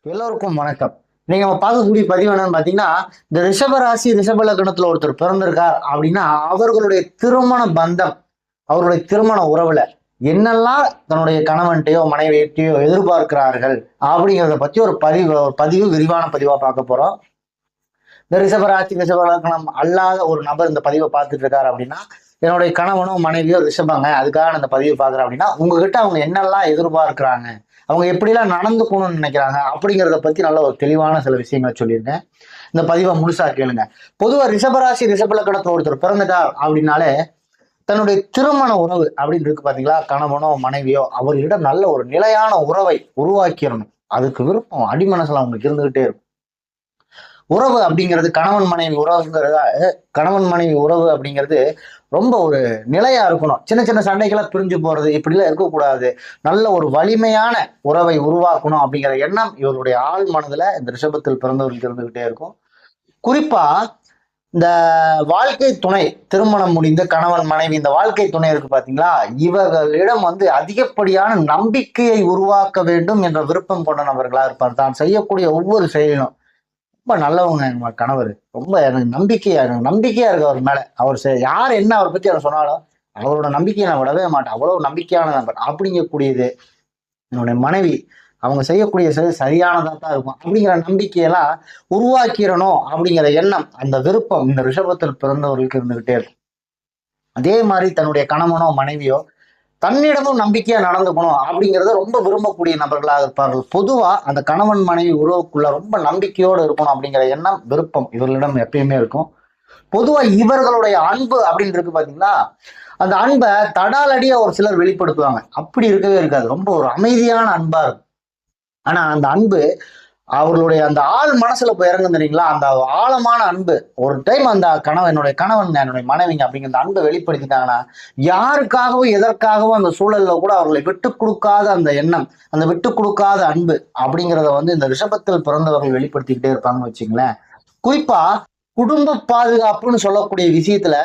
எல்லோருக்கும் வணக்கம். நீங்க நம்ம பார்க்கக்கூடிய பதிவு என்னன்னு பாத்தீங்கன்னா, இந்த ரிஷப ராசி ரிஷப லக்னத்துல ஒருத்தர் பிறந்திருக்கார் அப்படின்னா, அவர்களுடைய திருமண பந்தம், அவருடைய திருமண உறவுல என்னெல்லாம் தன்னுடைய கணவன்கிட்டயோ மனைவியிட்டையோ எதிர்பார்க்கிறார்கள் அப்படிங்கிறத பத்தி ஒரு பதிவு விரிவான பதிவா பார்க்க போறோம். இந்த ரிஷபராசி ரிஷப லக்னம் அல்லாத ஒரு நபர் இந்த பதிவை பார்த்துட்டு இருக்காரு அப்படின்னா, என்னுடைய கணவனோ மனைவியோ ரிஷபங்க, அதுக்காக நான் இந்த பதிவை பார்க்குறேன் அப்படின்னா, உங்ககிட்ட அவங்க என்னெல்லாம் எதிர்பார்க்கிறாங்க, அவங்க எப்படிலாம் நடந்துக்கணும்னு நினைக்கிறாங்க அப்படிங்கிறத பத்தி நல்ல ஒரு தெளிவான சில விஷயங்களை சொல்லியிருக்கேன். இந்த பதிவை முழுசா கேளுங்க. பொதுவா ரிஷபராசி ரிஷப லக்னத்துல ஒருத்தர் பிறந்துட்டார் அப்படின்னாலே, தன்னுடைய திருமண உறவு அப்படின்னு இருக்கு பாத்தீங்களா, கணவனோ மனைவியோ அவர்களிடம் நல்ல ஒரு நிலையான உறவை உருவாக்கிடணும். அதுக்கு விருப்பம் அடிமனசுல அவங்களுக்கு இருந்துகிட்டே இருக்கும். உறவு அப்படிங்கிறது கணவன் மனைவி உறவு அப்படிங்கிறது ரொம்ப ஒரு நிலையா இருக்கணும். சின்ன சின்ன சண்டைகளை பிரிஞ்சு போறது இப்படிலாம் இருக்கக்கூடாது. நல்ல ஒரு வலிமையான உறவை உருவாக்கணும் அப்படிங்கிற எண்ணம் இவருடைய ஆழ் மனதுல இந்த ரிஷபத்தில் பிறந்தவர்களுக்கு இருந்துகிட்டே இருக்கும். குறிப்பா இந்த வாழ்க்கை துணை, திருமணம் முடிந்த கணவன் மனைவி இந்த வாழ்க்கை துணை இருக்கு பாத்தீங்களா, இவர்களிடம் அதிகப்படியான நம்பிக்கையை உருவாக்க வேண்டும் என்ற விருப்பம் கொண்ட நபர்களா இருப்பார். தான் செய்யக்கூடிய ஒவ்வொரு செயலும் ரொம்ப நல்லவங்க எங்க கணவர். ரொம்ப எனக்கு நம்பிக்கையா இருக்கு அவர் மேல. யார் என்ன அவரை பத்தி அவர் சொன்னாலும் அவரோட நம்பிக்கையை நான் விடவே மாட்டேன். அவ்வளவு நம்பிக்கையான நபர் அப்படிங்கக்கூடியது. என்னுடைய மனைவி அவங்க செய்யக்கூடிய செயல் சரியானதா தான் இருக்கும் அப்படிங்கிற நம்பிக்கையெல்லாம் உருவாக்கிடணும் அப்படிங்கிற எண்ணம், அந்த விருப்பம் இந்த ரிஷபத்தில் பிறந்தவர்களுக்கு இருந்துகிட்டே இருக்கும். அதே மாதிரி தன்னுடைய கணவனோ மனைவியோ தன்னிடமும் நம்பிக்கையா நடந்துக்கணும் அப்படிங்கிறத ரொம்ப விரும்பக்கூடிய நபர்களாக இருப்பார்கள். பொதுவா அந்த கணவன் மனைவி உறவுக்குள்ள ரொம்ப நம்பிக்கையோடு இருக்கணும் அப்படிங்கிற எண்ணம், விருப்பம் இவர்களிடம் எப்பயுமே இருக்கும். பொதுவா இவர்களுடைய அன்பு அப்படின்னு இருக்கு பாத்தீங்களா, அந்த அன்பை தடாலடியா ஒரு சிலர் வெளிப்படுத்துவாங்க. அப்படி இருக்கவே இருக்காது. ரொம்ப ஒரு அமைதியான அன்பா இருக்கும். ஆனா அந்த அன்பு அவர்களுடைய அந்த ஆள் மனசுல போய் இறங்கும் தெரியுங்களா, அந்த ஆழமான அன்பு. ஒரு டைம் அந்த என்னுடைய கணவன் என்னுடைய மனைவிங்க அப்படிங்கிற அந்த அன்பை வெளிப்படுத்திட்டாங்கன்னா, யாருக்காகவும் எதற்காகவும் அந்த சூழல்ல கூட அவர்களை விட்டு கொடுக்காத அந்த எண்ணம், அந்த விட்டு கொடுக்காத அன்பு அப்படிங்கிறத இந்த ரிஷபத்தில் பிறந்தவர்கள் வெளிப்படுத்திக்கிட்டே இருப்பாங்கன்னு வச்சுங்களேன். குறிப்பா குடும்ப பாதுகாப்புன்னு சொல்லக்கூடிய விஷயத்துல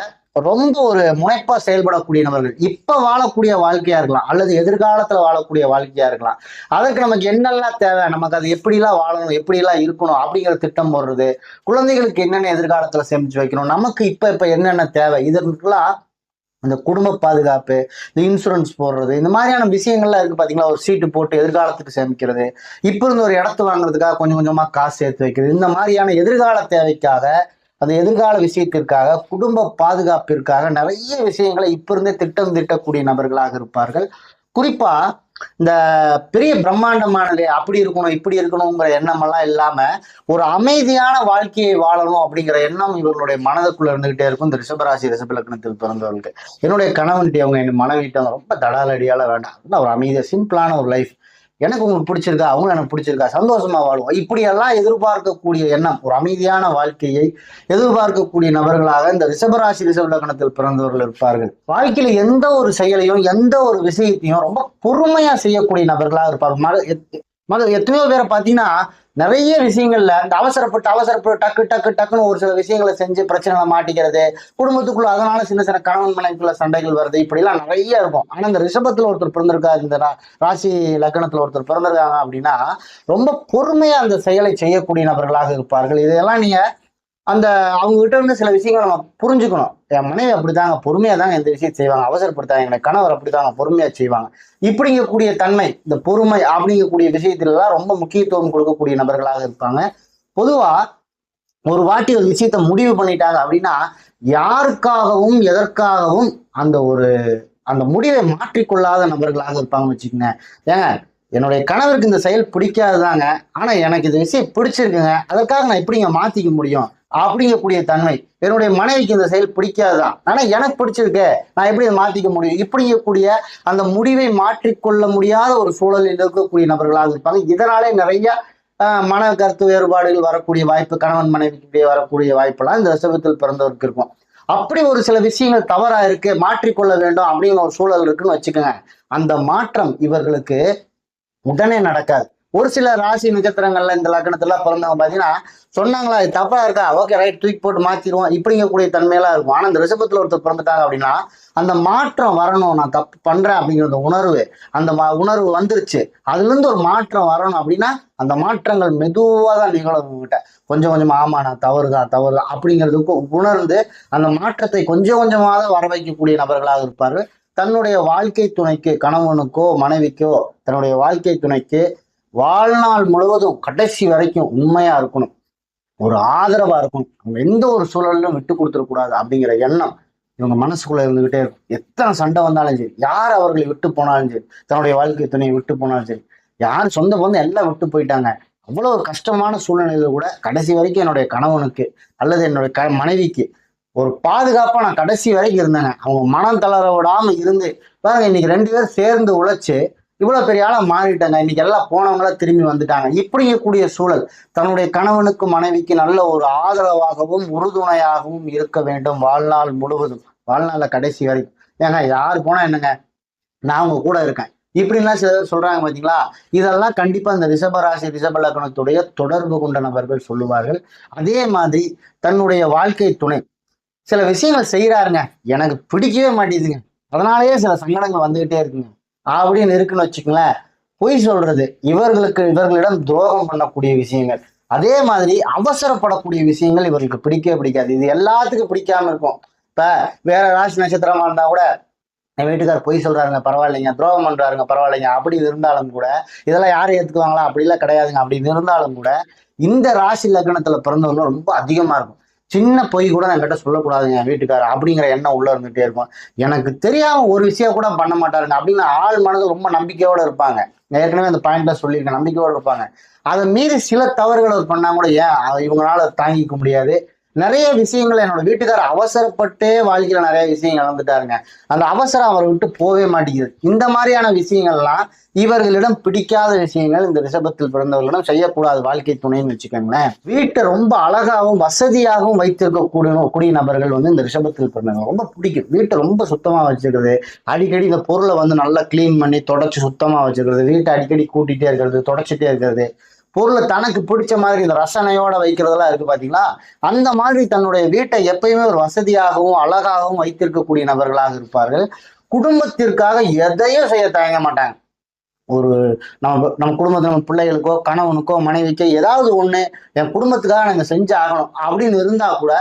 ரொம்ப ஒரு முனைப்பா செயல்படக்கூடிய நபர்கள். இப்ப வாழக்கூடிய வாழ்க்கையா இருக்கலாம், அல்லது எதிர்காலத்துல வாழக்கூடிய வாழ்க்கையா இருக்கலாம். அதற்கு நமக்கு என்னெல்லாம் தேவை, நமக்கு அது எப்படிலாம் வாழணும், எப்படிலாம் இருக்கணும் அப்படிங்கிற திட்டம் போடுறது, குழந்தைகளுக்கு என்னென்ன எதிர்காலத்துல சேமிச்சு வைக்கணும், நமக்கு இப்ப என்னென்ன தேவை, இதற்கெல்லாம் இந்த குடும்ப பாதுகாப்பு, இந்த இன்சூரன்ஸ் போடுறது, இந்த மாதிரியான விஷயங்கள்லாம் இருக்கு பாத்தீங்களா. ஒரு சீட்டு போட்டு எதிர்காலத்துக்கு சேமிக்கிறது, இப்ப இருந்து ஒரு இடத்து வாங்குறதுக்காக கொஞ்சம் கொஞ்சமா காசு சேர்த்து வைக்கிறது, இந்த மாதிரியான எதிர்கால தேவைக்காக, அந்த எதிர்கால விஷயத்திற்காக, குடும்ப பாதுகாப்பிற்காக நிறைய விஷயங்களை இப்ப இருந்தே திட்டம் தீட்டக்கூடிய நபர்களாக இருப்பார்கள். குறிப்பா இந்த பெரிய பிரம்மாண்டமானது அப்படி இருக்கணும் இப்படி இருக்கணுங்கிற எண்ணம் எல்லாம் இல்லாம ஒரு அமைதியான வாழ்க்கையை வாழணும் அப்படிங்கிற எண்ணம் இவர்களுடைய மனதுக்குள்ள இருந்துகிட்டே இருக்கும். இந்த ரிஷபராசி ரிஷப லக்னத்தில் பிறந்தவர்களுக்கு, என்னுடைய கணவன்கிட்ட அவங்க என் மனைவிட்ட ரொம்ப தடாலடியால வேண்டாம், ஒரு அமைதியா சிம்பிளான ஒரு லைஃப், எனக்கு உங்களுக்கு பிடிச்சிருக்கா, அவங்க எனக்கு பிடிச்சிருக்கா, சந்தோஷமா வாழ்வோம், இப்படியெல்லாம் எதிர்பார்க்கக்கூடிய எண்ணம், ஒரு அமைதியான வாழ்க்கையை எதிர்பார்க்கக்கூடிய நபர்களாக இந்த ரிஷபராசி ரிஷப லக்னத்தில் பிறந்தவர்கள் இருப்பார்கள். வாழ்க்கையில எந்த ஒரு செயலையும் எந்த ஒரு விஷயத்தையும் ரொம்ப பொறுமையா செய்யக்கூடிய நபர்களாக இருப்பார்கள். எத்தனையோ பேரை பார்த்தீங்கன்னா நிறைய விஷயங்கள்ல இந்த அவசரப்பட்டு டக்குன்னு ஒரு சில விஷயங்களை செஞ்சு பிரச்சனைகளை மாட்டிக்கிறது, குடும்பத்துக்குள்ள அதனால சின்ன சின்ன கணவன் மனைவிக்குள்ள சண்டைகள் வருது, இப்படி எல்லாம் நிறைய இருக்கும். ஆனா இந்த ரிஷபத்துல ஒருத்தர் பிறந்திருக்காரு, இந்த ராசி லக்னத்துல ஒருத்தர் பிறந்திருக்காங்க அப்படின்னா ரொம்ப பொறுமையா அந்த செயலை செய்யக்கூடிய நபர்களாக இருப்பார்கள். இதையெல்லாம் நீங்க அவங்க கிட்ட இருந்து சில விஷயங்களை நம்ம புரிஞ்சுக்கணும். என் மனைவி அப்படித்தாங்க, பொறுமையா தாங்க எந்த விஷயம் செய்வாங்க, அவசரப்படுத்தாங்க, என்னை கணவர் அப்படித்தாங்க பொறுமையா செய்வாங்க, இப்படிங்கக்கூடிய தன்மை, இந்த பொறுமை அப்படிங்கக்கூடிய விஷயத்துல எல்லாம் ரொம்ப முக்கியத்துவம் கொடுக்கக்கூடிய நபர்களாக இருப்பாங்க. பொதுவா ஒரு வாட்டி ஒரு விஷயத்த முடிவு பண்ணிட்டாங்க அப்படின்னா, யாருக்காகவும் எதற்காகவும் அந்த முடிவை மாற்றிக்கொள்ளாத நபர்களாக இருப்பாங்கன்னு வச்சுக்கோங்க. ஏங்க, என்னுடைய கணவருக்கு இந்த செயல் பிடிக்காதுதாங்க, ஆனா எனக்கு இந்த விஷயம் பிடிச்சிருக்குங்க, அதற்காக நான் எப்படிங்க மாத்திக்க முடியும் அப்படிங்கக்கூடிய தன்மை. என்னுடைய மனைவிக்கு இந்த செயல் பிடிக்காதுதான், ஆனா எனக்கு பிடிச்சிருக்கு, நான் எப்படி அதை மாத்திக்க முடியும், இப்படிங்கக்கூடிய அந்த முடிவை மாற்றிக்கொள்ள முடியாத ஒரு சூழலில் இருக்கக்கூடிய நபர்களாக இருப்பாங்க. இதனாலே நிறைய மன கருத்து வேறுபாடுகள் வரக்கூடிய வாய்ப்பு, கணவன் மனைவிக்கு வரக்கூடிய வாய்ப்பெல்லாம் இந்த ரிஷபத்தில் பிறந்தவருக்கு இருக்கும். அப்படி ஒரு சில விஷயங்கள் தவறா இருக்கு, மாற்றிக்கொள்ள வேண்டும் அப்படிங்கிற ஒரு சூழல் இருக்குன்னு வச்சுக்கோங்க. அந்த மாற்றம் இவர்களுக்கு உடனே நடக்காது. ஒரு சில ராசி நட்சத்திரங்கள்ல இந்த லக்னத்துல பிறந்தவங்க பாத்தீங்கன்னா சொன்னாங்களா இது தப்பா இருக்கா, ஓகே ரைட், தூக்கி போட்டு மாத்திடுவோம் இப்படிங்கக்கூடிய தன்மையெல்லாம் இருக்கும். ஆனா இந்த ரிஷபத்துல ஒருத்தர் பிறந்துட்டாங்க அப்படின்னா அந்த மாற்றம் வரணும், நான் தப்பு பண்றேன் அப்படிங்கிற உணர்வு, அந்த உணர்வு வந்துருச்சு, அதுல இருந்து ஒரு மாற்றம் வரணும் அப்படின்னா அந்த மாற்றங்கள் மெதுவா தான் நிகழும் கிட்ட. கொஞ்சம் கொஞ்சமா ஆமா நான் தவறுதான் தவறுதான் அப்படிங்கிறதுக்கு உணர்ந்து அந்த மாற்றத்தை கொஞ்சம் கொஞ்சமாக வர வைக்கக்கூடிய நபர்களாக இருப்பாரு. தன்னுடைய வாழ்க்கை துணைக்கு, கணவனுக்கோ மனைவிக்கோ, தன்னுடைய வாழ்க்கை துணைக்கு வாழ்நாள் முழுவதும் கடைசி வரைக்கும் உண்மையா இருக்கணும், ஒரு ஆதரவா இருக்கணும், அவங்க எந்த ஒரு சூழலிலும் விட்டு கொடுத்துடக்கூடாது அப்படிங்கிற எண்ணம் இவங்க மனசுக்குள்ள இருந்துகிட்டே இருக்கும். எத்தனை சண்டை வந்தாலும் சரி, யார் அவர்களை விட்டு போனாலும் சரி, தன்னுடைய வாழ்க்கை துணையை விட்டு போனாலும் சரி, யார் சொந்த பந்தம் எல்லாம் விட்டு போயிட்டாங்க, அவ்வளவு ஒரு கஷ்டமான சூழ்நிலையில கூட கடைசி வரைக்கும் என்னுடைய கணவனுக்கு அல்லது என்னுடைய மனைவிக்கு ஒரு பாதுகாப்பா நான் கடைசி வரைக்கும் இருந்தேங்க. அவங்க மனம் தளர விடாம இருந்து பாருங்க, இன்னைக்கு 2 பேரும் சேர்ந்து உழைச்சு இவ்வளவு பெரிய ஆளா மாறிட்டாங்க. இன்னைக்கு எல்லாம் போனவங்களா திரும்பி வந்துட்டாங்க. இப்படிங்கக்கூடிய சூழல் தன்னுடைய கணவனுக்கு மனைவிக்கு நல்ல ஒரு ஆதரவாகவும் உறுதுணையாகவும் இருக்க வேண்டும் வாழ்நாள் முழுவதும், வாழ்நாள்ல கடைசி வரைக்கும். ஏங்க யாரு போனா என்னங்க, நான் உங்க கூட இருக்கேன் இப்படின்லாம் சில பேர் சொல்றாங்க பாத்தீங்களா. இதெல்லாம் கண்டிப்பா இந்த ரிஷபராசி ரிஷப லக்னத்துடைய தொடர்பு கொண்ட நபர்கள் சொல்லுவார்கள். அதே மாதிரி தன்னுடைய வாழ்க்கை துணை சில விஷயங்கள் செய்யறாருங்க, எனக்கு பிடிக்கவே மாட்டேங்குதுங்க, அதனாலேயே சில சங்கடங்கள் வந்துகிட்டே இருக்குங்க அப்படின்னு இருக்குன்னு வச்சுக்கோங்களேன். பொய் சொல்றது, இவர்களிடம் துரோகம் பண்ணக்கூடிய விஷயங்கள், அதே மாதிரி அவசரப்படக்கூடிய விஷயங்கள் இவர்களுக்கு பிடிக்கவே பிடிக்காது. இது எல்லாத்துக்கும் பிடிக்காம இருக்கும். இப்ப வேற ராசி நட்சத்திரமா இருந்தா கூட என் வீட்டுக்கார் பொய் சொல்றாருங்க பரவாயில்லைங்க, துரோகம் பண்றாருங்க பரவாயில்லைங்க அப்படின்னு இருந்தாலும் கூட இதெல்லாம் யாரும் ஏத்துக்குவாங்களா, அப்படிலாம் கிடையாதுங்க. அப்படின்னு இருந்தாலும் கூட இந்த ராசி லக்னத்துல பிறந்தவங்க ரொம்ப அதிகமா இருக்கும். சின்ன பொய் கூட நான் கிட்ட சொல்லக்கூடாதுங்க என் வீட்டுக்காரர் அப்படிங்கிற எண்ணம் உள்ள இருந்துகிட்டே இருக்கும். எனக்கு தெரியாம ஒரு விஷயம் கூட பண்ண மாட்டாருங்க அப்படின்னு ஆள் மனது ரொம்ப நம்பிக்கையோட இருப்பாங்க. ஏற்கனவே அந்த பாயிண்ட்ல சொல்லியிருக்கேன், நம்பிக்கையோட இருப்பாங்க. அதை மீறி சில தவறுகளை பண்ணா கூட ஏன் இவங்களால தாங்கிக்க முடியாது. நிறைய விஷயங்கள் என்னோட வீட்டுக்காரர் அவசரப்பட்டே வாழ்க்கையில நிறைய விஷயங்கள் இழந்துட்டாருங்க. அந்த அவசரம் அவரை விட்டு போவே மாட்டேங்குது. இந்த மாதிரியான விஷயங்கள்லாம் இவர்களிடம் பிடிக்காத விஷயங்கள் இந்த ரிஷபத்தில் பிறந்தவர்களிடம் செய்யக்கூடாது வாழ்க்கை துணைன்னு வச்சுக்கோங்களேன். வீட்டை ரொம்ப அழகாகவும் வசதியாகவும் வைத்திருக்கக்கூடிய நபர்கள் இந்த ரிஷபத்தில் பிறந்தவங்க ரொம்ப பிடிக்கும். வீட்டை ரொம்ப சுத்தமா வச்சுக்கிறது, அடிக்கடி இந்த பொருளை நல்லா கிளீன் பண்ணி தொடச்சி சுத்தமா வச்சுக்கிறது, வீட்டை அடிக்கடி கூட்டிகிட்டே இருக்கிறது, தொடச்சிட்டே இருக்கிறது, பொருளை தனக்கு பிடிச்ச மாதிரி இந்த ரசனையோட வைக்கிறதெல்லாம் இருக்கு பாத்தீங்களா. அந்த மாதிரி தன்னுடைய வீட்டை எப்பயுமே ஒரு வசதியாகவும் அழகாகவும் வைத்திருக்கக்கூடிய நபர்களாக இருப்பார்கள். குடும்பத்திற்காக எதையும் செய்ய தயங்க மாட்டாங்க. ஒரு நம்ம குடும்பத்தில் நம்ம பிள்ளைகளுக்கோ கணவனுக்கோ மனைவிக்கோ ஏதாவது ஒண்ணு என் குடும்பத்துக்காக நாங்க செஞ்சு ஆகணும் அப்படின்னு இருந்தா கூட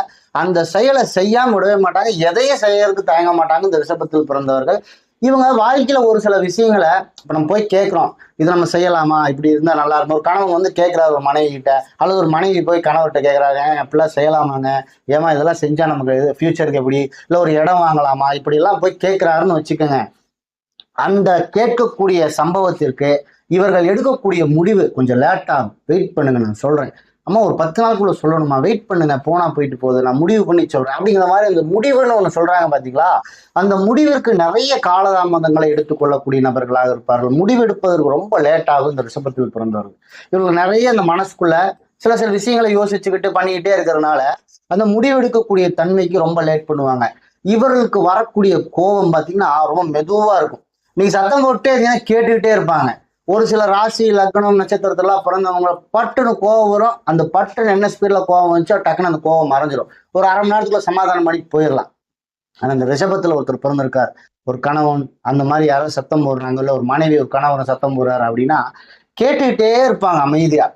அந்த செயலை செய்யாம விடவே மாட்டாங்க, எதையும் செய்யறதுக்கு தயங்க மாட்டாங்க இந்த ரிஷபத்தில் பிறந்தவர்கள். இவங்க வாழ்க்கையில ஒரு சில விஷயங்களை இப்ப நம்ம போய் கேட்கிறோம், இது நம்ம செய்யலாமா, இப்படி இருந்தா நல்லா இருக்கும். ஒரு கணவன் கேட்கிறாரு ஒரு மனைவி கிட்ட, அல்லது ஒரு மனைவி போய் கணவர்கிட்ட கேட்கறாங்க, அப்படிலாம் செய்யலாமாங்க, ஏமா இதெல்லாம் செஞ்சா நமக்கு ஃபியூச்சருக்கு எப்படி, இல்லை ஒரு இடம் வாங்கலாமா, இப்படி எல்லாம் போய் கேட்கிறாருன்னு வச்சுக்கோங்க. அந்த கேட்கக்கூடிய சம்பவத்திற்கு இவர்கள் எடுக்கக்கூடிய முடிவு கொஞ்சம் லேட்டா வெயிட் பண்ணுங்க, நான் சொல்றேன் அம்மா ஒரு 10 நாளுக்குள்ள சொல்லணுமா, வெயிட் பண்ணுங்க, போனா போயிட்டு போகுது, நான் முடிவு பண்ணி சொல்றேன் அப்படிங்கிற மாதிரி அந்த முடிவுன்னு ஒண்ணு சொல்றாங்க பாத்தீங்களா. அந்த முடிவிற்கு நிறைய காலதாமதங்களை எடுத்துக்கொள்ளக்கூடிய நபர்களாக இருப்பார்கள். முடிவெடுப்பதற்கு ரொம்ப லேட் ஆகும் இந்த ரிஷபத்தில் பிறந்தவர்கள். இவங்க நிறைய அந்த மனசுக்குள்ள சில விஷயங்களை யோசிச்சுக்கிட்டு பண்ணிக்கிட்டே இருக்கிறதுனால அந்த முடிவெடுக்கக்கூடிய தன்மைக்கு ரொம்ப லேட் பண்ணுவாங்க. இவர்களுக்கு வரக்கூடிய கோபம் பாத்தீங்கன்னா ரொம்ப மெதுவா இருக்கும். நீங்க சத்தம் போட்டே இருந்தீங்கன்னா கேட்டுக்கிட்டே இருப்பாங்க. ஒரு சில ராசி லக்னம் நட்சத்திரத்தெல்லாம் பிறந்தவங்க பட்டுன்னு கோவம் வரும். அந்த பட்டுன்னு என்ன ஸ்பீட்ல கோவம் வந்துச்சோ டக்குன்னு அந்த கோவம் மறைஞ்சிடும். ஒரு அரை மணி நேரத்துக்குள்ள சமாதானம் பண்ணி போயிடலாம். ஆனா இந்த ரிஷபத்துல ஒருத்தர் பிறந்திருக்கார், ஒரு கணவன் அந்த மாதிரி யாராவது சத்தம் போடுறாங்க, இல்ல ஒரு மனைவி ஒரு கணவனை சத்தம் போடுறாரு அப்படின்னா கேட்டுக்கிட்டே இருப்பாங்க அமைதியா.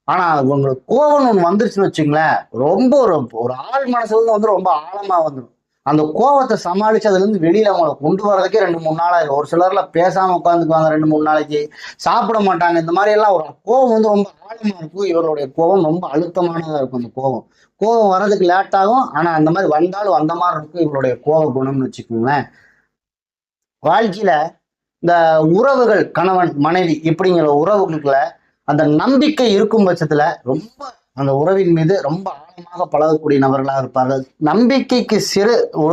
ஆனா உங்களுக்கு கோவம் ஒண்ணு வந்துருச்சுன்னு வச்சுங்களேன், ரொம்ப ஒரு ஆள் மனசுல ரொம்ப ஆழமா வந்துடும். அந்த கோவத்தை சமாளிச்சு அதுல இருந்து வெளியில அவங்களை கொண்டு வர்றதுக்கே 2-3 நாள் ஆயிடும். ஒரு சிலர்ல பேசாம உட்காந்துக்குவாங்க 2-3 நாளைக்கு, சாப்பிட மாட்டாங்க. இந்த மாதிரி எல்லாம் ஒரு கோவம் ரொம்ப ஆழமா இருக்கும். இவருடைய கோபம் ரொம்ப அழுத்தமானதா இருக்கும். அந்த கோபம் வர்றதுக்கு லேட் ஆகும். ஆனா அந்த மாதிரி வந்தாலும் அந்த மாதிரி இருக்கும் இவருடைய கோப குணம்னு வச்சுக்கோங்களேன். வாழ்க்கையில இந்த உறவுகள் கணவன் மனைவி இப்படிங்கிற உறவுகளுக்குள்ள அந்த நம்பிக்கை இருக்கும் பட்சத்துல ரொம்ப அந்த உறவின் மீது ரொம்ப ஆழமாக பழகக்கூடிய நபர்களாக இருப்பார்கள். நம்பிக்கைக்கு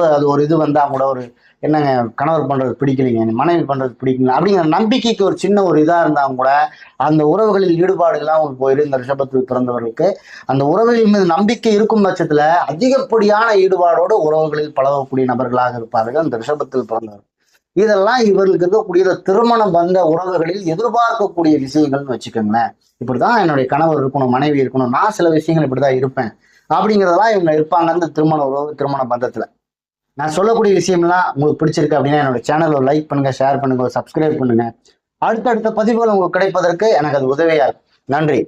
அது ஒரு இது வந்தா கூட ஒரு என்னங்க கணவர் பண்றது பிடிக்கலைங்க, மனைவி பண்றது பிடிக்கல அப்படிங்கிற நம்பிக்கைக்கு ஒரு சின்ன ஒரு இதா இருந்தா கூட அந்த உறவுகளில் ஈடுபாடு எல்லாம் உங்களுக்கு போயிடும். இந்த ரிஷபத்தில் பிறந்தவர்களுக்கு அந்த உறவுகளின் மீது நம்பிக்கை இருக்கும் பட்சத்துல அதிகப்படியான ஈடுபாடோடு உறவுகளில் பழகக்கூடிய நபர்களாக இருப்பார்கள் இந்த ரிஷபத்தில் பிறந்தவர்கள். இதெல்லாம் இவர்களுக்கு இருக்கக்கூடிய திருமண பந்த உறவுகளில் எதிர்பார்க்கக்கூடிய விஷயங்கள்னு வச்சுக்கோங்களேன். இப்படிதான் என்னுடைய கணவர் இருக்கணும், மனைவி இருக்கணும், நான் சில விஷயங்கள் இப்படிதான் இருப்பேன் அப்படிங்கிறதெல்லாம் இவங்க இருப்பாங்க அந்த திருமண உறவு, திருமண பந்தத்துல. நான் சொல்லக்கூடிய விஷயம்லாம் உங்களுக்கு பிடிச்சிருக்கு அப்படின்னா என்னோட சேனலை லைக் பண்ணுங்க, ஷேர் பண்ணுங்க, சப்ஸ்கிரைப் பண்ணுங்க. அடுத்தடுத்த பதிவுகள் உங்களுக்கு கிடைப்பதற்கு எனக்கு அது உதவியா இருக்கும். நன்றி.